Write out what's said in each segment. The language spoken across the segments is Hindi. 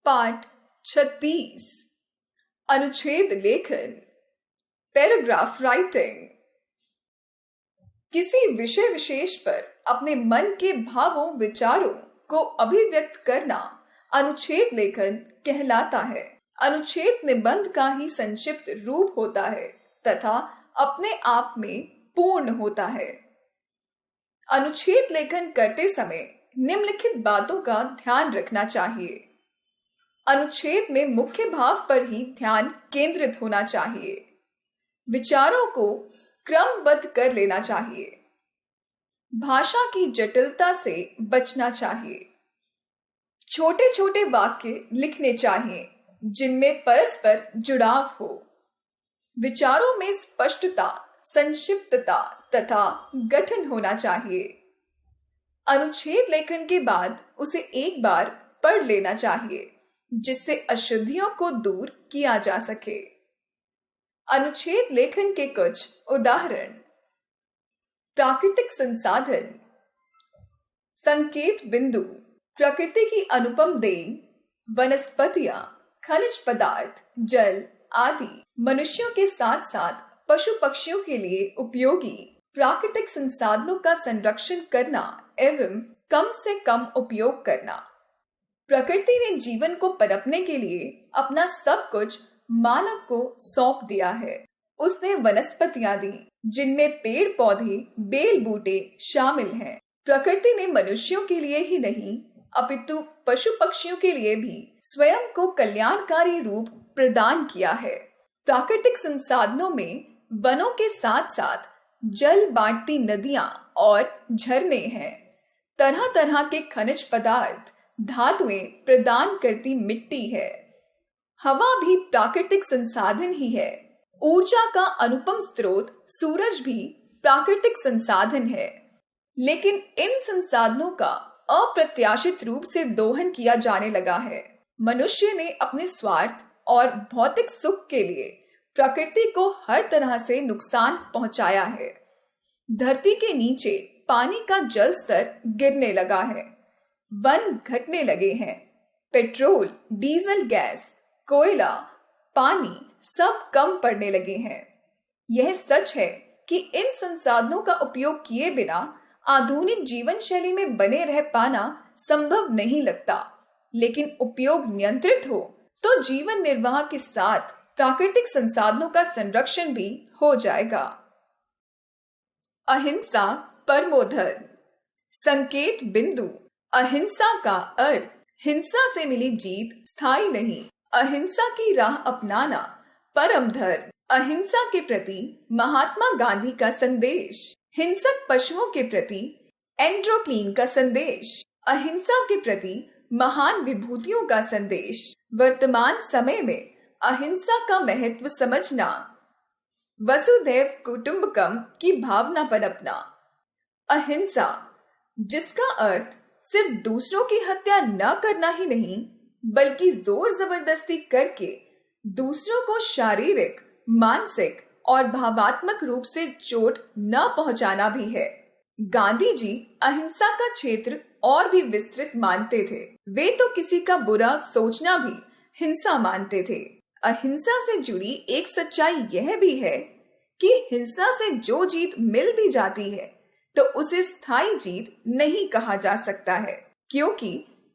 पाठ 36 अनुच्छेद लेखन पैराग्राफ राइटिंग। किसी विषय विशेष पर अपने मन के भावों विचारों को अभिव्यक्त करना अनुच्छेद लेखन कहलाता है। अनुच्छेद निबंध का ही संक्षिप्त रूप होता है तथा अपने आप में पूर्ण होता है। अनुच्छेद लेखन करते समय निम्नलिखित बातों का ध्यान रखना चाहिए। अनुच्छेद में मुख्य भाव पर ही ध्यान केंद्रित होना चाहिए। विचारों को क्रमबद्ध कर लेना चाहिए। भाषा की जटिलता से बचना चाहिए। छोटे छोटे वाक्य लिखने चाहिए जिनमें परस्पर जुड़ाव हो। विचारों में स्पष्टता, संक्षिप्तता तथा गठन होना चाहिए। अनुच्छेद लेखन के बाद उसे एक बार पढ़ लेना चाहिए जिससे अशुद्धियों को दूर किया जा सके। अनुच्छेद लेखन के कुछ उदाहरण: प्राकृतिक संसाधन, संकेत बिंदु, प्रकृति की अनुपम देन, वनस्पतियां, खनिज पदार्थ, जल आदि, मनुष्यों के साथ साथ पशु पक्षियों के लिए उपयोगी प्राकृतिक संसाधनों का संरक्षण करना एवं कम से कम उपयोग करना। प्रकृति ने जीवन को पनपने के लिए अपना सब कुछ मानव को सौंप दिया है। उसने वनस्पतियां दी जिनमें पेड़ पौधे, बेल बूटे शामिल हैं। प्रकृति ने मनुष्यों के लिए ही नहीं अपितु पशु पक्षियों के लिए भी स्वयं को कल्याणकारी रूप प्रदान किया है। प्राकृतिक संसाधनों में वनों के साथ साथ जल बांटती नदियां और झरने हैं। तरह तरह के खनिज पदार्थ, धातुएं प्रदान करती मिट्टी है। हवा भी प्राकृतिक संसाधन ही है। ऊर्जा का अनुपम स्रोत सूरज भी प्राकृतिक संसाधन है। लेकिन इन संसाधनों का अप्रत्याशित रूप से दोहन किया जाने लगा है। मनुष्य ने अपने स्वार्थ और भौतिक सुख के लिए प्रकृति को हर तरह से नुकसान पहुंचाया है। धरती के नीचे पानी का जल स्तर गिरने लगा है। वन घटने लगे हैं। पेट्रोल, डीजल गैस, कोयला, पानी सब कम पड़ने लगे हैं। यह सच है कि इन संसाधनों का उपयोग किए बिना आधुनिक जीवन शैली में बने रह पाना संभव नहीं लगता। लेकिन उपयोग नियंत्रित हो तो जीवन निर्वाह के साथ प्राकृतिक संसाधनों का संरक्षण भी हो जाएगा। अहिंसा परमो धर्म, संकेत बिंदु। अहिंसा का अर्थ हिंसा से मिली जीत स्थायी नहीं। अहिंसा की राह अपनाना परम धर्म। अहिंसा के प्रति महात्मा गांधी का संदेश। हिंसक पशुओं के प्रति एंड्रोक्लीन का संदेश। अहिंसा के प्रति महान विभूतियों का संदेश। वर्तमान समय में अहिंसा का महत्व समझना। वसुधैव कुटुंबकम की भावना पनपना। अहिंसा, जिसका अर्थ सिर्फ दूसरों की हत्या न करना ही नहीं बल्कि जोर जबरदस्ती करके दूसरों को शारीरिक, मानसिक और भावात्मक रूप से चोट न पहुंचाना भी है। गांधी जी अहिंसा का क्षेत्र और भी विस्तृत मानते थे। वे तो किसी का बुरा सोचना भी हिंसा मानते थे। अहिंसा से जुड़ी एक सच्चाई यह भी है कि हिंसा से जो जीत मिल भी जाती है तो उसे स्थायी जीत नहीं कहा जा सकता है, क्योंकि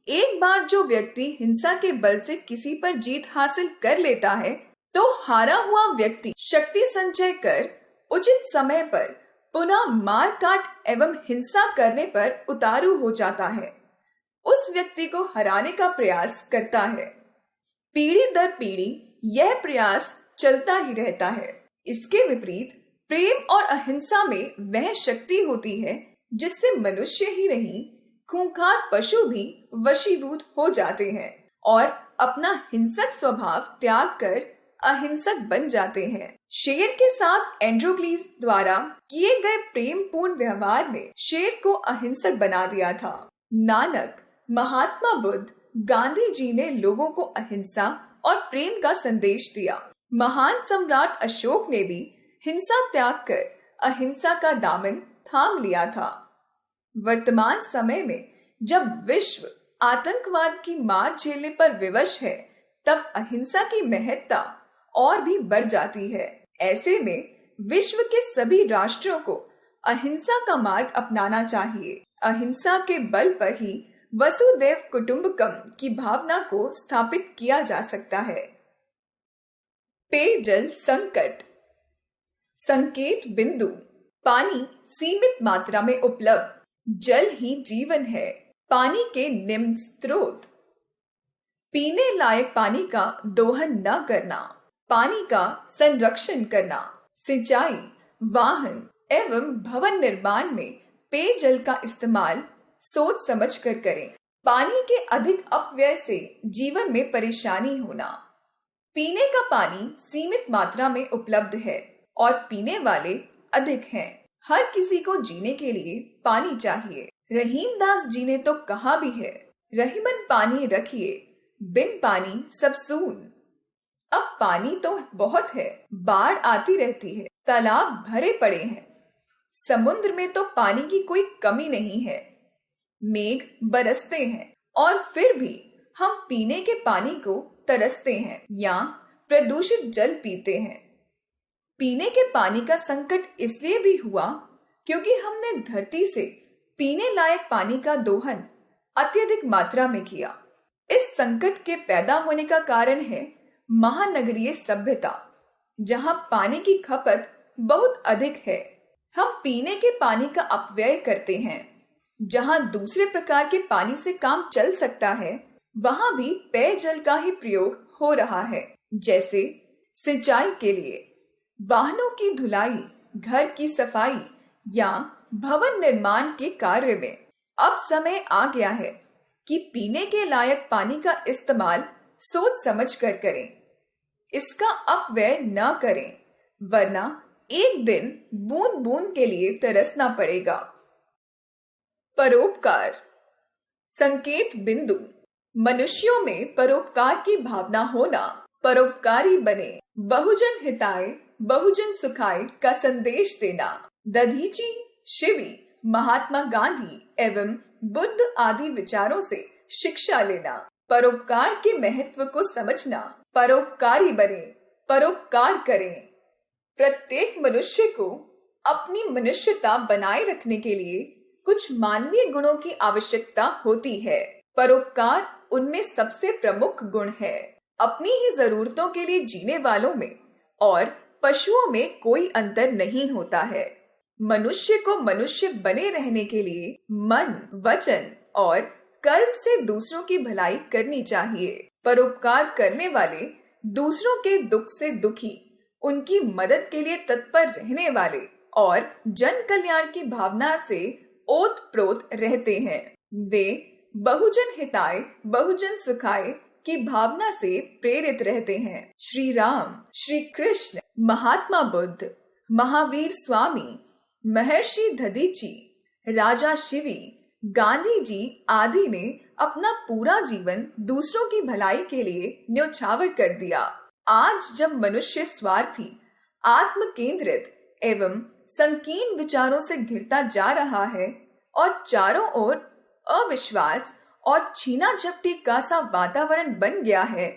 एक बार जो व्यक्ति हिंसा के बल से किसी पर जीत हासिल कर लेता है तो हारा हुआ व्यक्ति शक्ति संचय कर उचित समय पर पुनः मार काट एवं हिंसा करने पर उतारू हो जाता है। उस व्यक्ति को हराने का प्रयास करता है। पीढ़ी दर पीढ़ी यह प्रयास चलता ही रहता है। इसके विपरीत प्रेम और अहिंसा में वह शक्ति होती है जिससे मनुष्य ही नहीं खूंखार पशु भी वशीभूत हो जाते हैं और अपना हिंसक स्वभाव त्याग कर अहिंसक बन जाते हैं। शेर के साथ एंड्रोक्लीस द्वारा किए गए प्रेम पूर्ण व्यवहार ने शेर को अहिंसक बना दिया था। नानक, महात्मा बुद्ध, गांधी जी ने लोगों को अहिंसा और प्रेम का संदेश दिया। महान सम्राट अशोक ने भी हिंसा त्याग कर अहिंसा का दामन थाम लिया था। वर्तमान समय में जब विश्व आतंकवाद की मार झेलने पर विवश है, तब अहिंसा की महत्ता और भी बढ़ जाती है। ऐसे में विश्व के सभी राष्ट्रों को अहिंसा का मार्ग अपनाना चाहिए। अहिंसा के बल पर ही वसुदैव कुटुंबकम की भावना को स्थापित किया जा सकता है। पेयजल संकट। संकेत बिंदु। पानी सीमित मात्रा में उपलब्ध। जल ही जीवन है। पानी के निम्न स्रोत। पीने लायक पानी का दोहन न करना, पानी का संरक्षण करना, सिंचाई, वाहन एवं भवन निर्माण में पेयजल का इस्तेमाल सोच समझ कर करें। पानी के अधिक अपव्यय से जीवन में परेशानी होना। पीने का पानी सीमित मात्रा में उपलब्ध है और पीने वाले अधिक हैं। हर किसी को जीने के लिए पानी चाहिए। रहीमदास जी ने तो कहा भी है, रहीमन पानी रखिए, बिन पानी सब सून। अब पानी तो बहुत है, बाढ़ आती रहती है, तालाब भरे पड़े हैं। समुद्र में तो पानी की कोई कमी नहीं है। मेघ बरसते हैं और फिर भी हम पीने के पानी को तरसते हैं या प्रदूषित जल पीते हैं। पीने के पानी का संकट इसलिए भी हुआ क्योंकि हमने धरती से पीने लायक पानी का दोहन अत्यधिक मात्रा में किया। इस संकट के पैदा होने का कारण है महानगरीय सभ्यता, जहां पानी की खपत बहुत अधिक है। हम पीने के पानी का अपव्यय करते हैं। जहां दूसरे प्रकार के पानी से काम चल सकता है, वहां भी पेयजल का ही प्रयोग हो रहा है, जैसे सिंचाई के लिए, वाहनों की धुलाई, घर की सफाई या भवन निर्माण के कार्य में। अब समय आ गया है कि पीने के लायक पानी का इस्तेमाल सोच समझ कर करें। इसका अपव्यय न करें, वरना एक दिन बूंद बूंद के लिए तरसना पड़ेगा। परोपकार। संकेत बिंदु। मनुष्यों में परोपकार की भावना होना, परोपकारी बने, बहुजन हिताय बहुजन सुखाय का संदेश देना, दधीची, शिवी, महात्मा गांधी एवं बुद्ध आदि विचारों से शिक्षा लेना, परोपकार के महत्व को समझना, परोपकारी बने, परोपकार करें। प्रत्येक मनुष्य को अपनी मनुष्यता बनाए रखने के लिए कुछ मानवीय गुणों की आवश्यकता होती है। परोपकार उनमें सबसे प्रमुख गुण है। अपनी ही जरूरतों के लिए जीने वालों में और पशुओं में कोई अंतर नहीं होता है। मनुष्य को मनुष्य बने रहने के लिए मन, वचन और कर्म से दूसरों की भलाई करनी चाहिए। परोपकार करने वाले दूसरों के दुख से दुखी, उनकी मदद के लिए तत्पर रहने वाले और जन कल्याण की भावना से ओत-प्रोत रहते हैं। वे बहुजन हिताय बहुजन सुखाय की भावना से प्रेरित रहते हैं। श्री राम, श्री कृष्ण, महात्मा बुद्ध, महावीर स्वामी, महर्षि दधीची, राजा शिवी, गांधी जी आदि ने अपना पूरा जीवन दूसरों की भलाई के लिए न्योछावर कर दिया। आज जब मनुष्य स्वार्थी, आत्म केंद्रित एवं संकीर्ण विचारों से घिरता जा रहा है और चारों ओर अविश्वास और छीना झपटी का सा वातावरण बन गया है,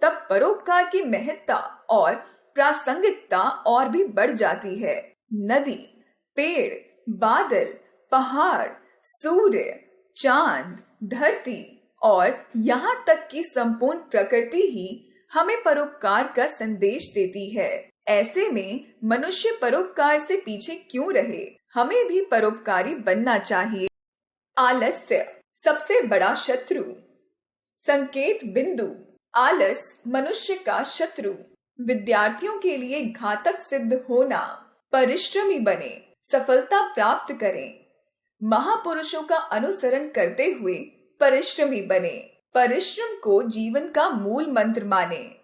तब परोपकार की महत्ता और प्रासंगिकता और भी बढ़ जाती है। नदी, पेड़, बादल, पहाड़, सूर्य, चांद, धरती और यहाँ तक कि संपूर्ण प्रकृति ही हमें परोपकार का संदेश देती है। ऐसे में मनुष्य परोपकार से पीछे क्यों रहे? हमें भी परोपकारी बनना चाहिए। आलस्य सबसे बड़ा शत्रु। संकेत बिंदु। आलस मनुष्य का शत्रु, विद्यार्थियों के लिए घातक सिद्ध होना। परिश्रमी बने, सफलता प्राप्त करें। महापुरुषों का अनुसरण करते हुए परिश्रमी बने, परिश्रम को जीवन का मूल मंत्र माने।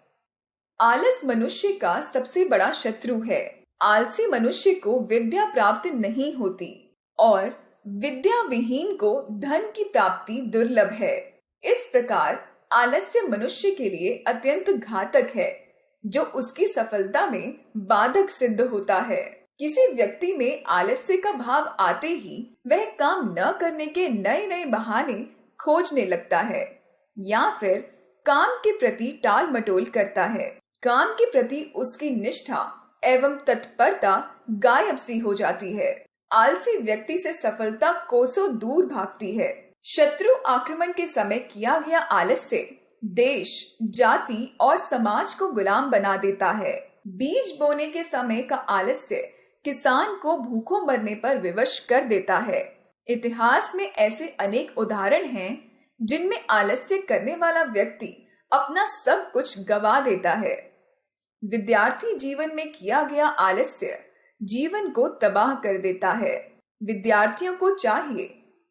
आलस मनुष्य का सबसे बड़ा शत्रु है। आलसी मनुष्य को विद्या प्राप्त नहीं होती और विद्या विहीन को धन की प्राप्ति दुर्लभ है। इस प्रकार आलस्य मनुष्य के लिए अत्यंत घातक है, जो उसकी सफलता में बाधक सिद्ध होता है। किसी व्यक्ति में आलस्य का भाव आते ही वह काम न करने के नए नए बहाने खोजने लगता है या फिर काम के प्रति टाल मटोल करता है। काम के प्रति उसकी निष्ठा एवं तत्परता गायब सी हो जाती है। आलसी व्यक्ति से सफलता कोसों दूर भागती है। शत्रु आक्रमण के समय किया गया आलस्य देश, जाति और समाज को गुलाम बना देता है। बीज बोने के समय का आलस्य किसान को भूखों मरने पर विवश कर देता है। इतिहास में ऐसे अनेक उदाहरण हैं जिनमें आलस्य करने वाला व्यक्ति अपना सब कुछ गवा देता है। विद्यार्थी जीवन में किया गया आलस्य जीवन को तबाह कर देता है। विद्यार्थियों को चाहिए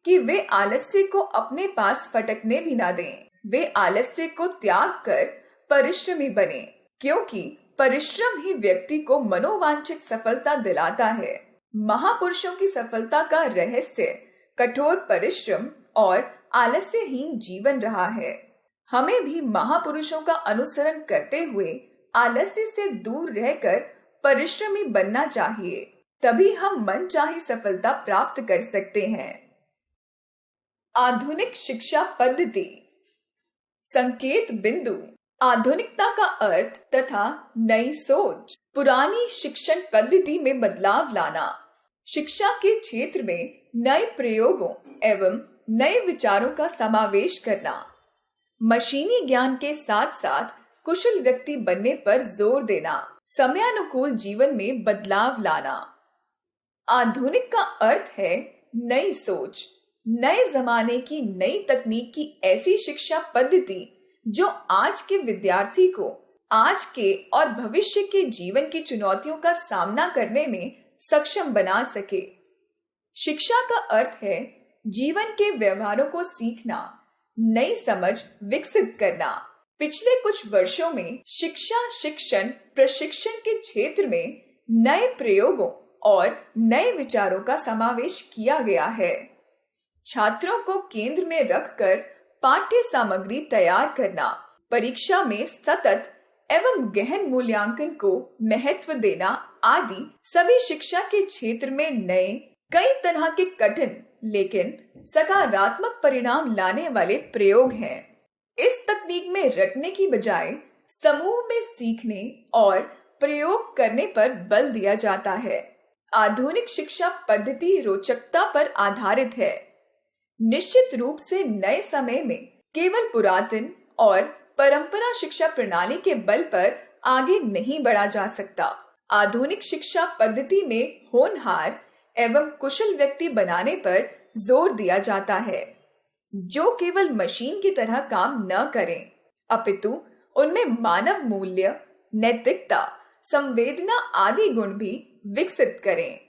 कि वे आलस्य को अपने पास फटकने भी ना दें। वे आलस्य को त्याग कर परिश्रमी बने, क्योंकि परिश्रम ही व्यक्ति को मनोवांछित सफलता दिलाता है। महापुरुषों की सफलता का रहस्य कठोर परिश्रम और आलस्यहीन जीवन रहा है। हमें भी महापुरुषों का अनुसरण करते हुए आलस्य से दूर रहकर परिश्रमी बनना चाहिए, तभी हम मनचाही सफलता प्राप्त कर सकते हैं। आधुनिक शिक्षा पद्धति। संकेत बिंदु। आधुनिकता का अर्थ तथा नई सोच। पुरानी शिक्षण पद्धति में बदलाव लाना। शिक्षा के क्षेत्र में नए प्रयोगों एवं नए विचारों का समावेश करना। मशीनी ज्ञान के साथ साथ कुशल व्यक्ति बनने पर जोर देना। समयानुकूल जीवन में बदलाव लाना। आधुनिक का अर्थ है नई सोच, नए जमाने की नई तकनीक की ऐसी शिक्षा पद्धति जो आज के विद्यार्थी को आज के और भविष्य के जीवन की चुनौतियों का सामना करने में सक्षम बना सके। शिक्षा का अर्थ है जीवन के व्यवहारों को सीखना, नई समझ विकसित करना। पिछले कुछ वर्षों में शिक्षा, शिक्षण, प्रशिक्षण के क्षेत्र में नए प्रयोगों और नए विचारों का समावेश किया गया है। छात्रों को केंद्र में रखकर पाठ्य सामग्री तैयार करना, परीक्षा में सतत एवं गहन मूल्यांकन को महत्व देना आदि सभी शिक्षा के क्षेत्र में नए कई तरह के कठिन लेकिन सकारात्मक परिणाम लाने वाले प्रयोग हैं। इस तकनीक में रटने की बजाय समूह में सीखने और प्रयोग करने पर बल दिया जाता है। आधुनिक शिक्षा पद्धति रोचकता पर आधारित है। निश्चित रूप से नए समय में केवल पुरातन और परंपरा शिक्षा प्रणाली के बल पर आगे नहीं बढ़ा जा सकता। आधुनिक शिक्षा पद्धति में होनहार एवं कुशल व्यक्ति बनाने पर जोर दिया जाता है, जो केवल मशीन की तरह काम न करें, अपितु उनमें मानव मूल्य, नैतिकता, संवेदना आदि गुण भी विकसित करें।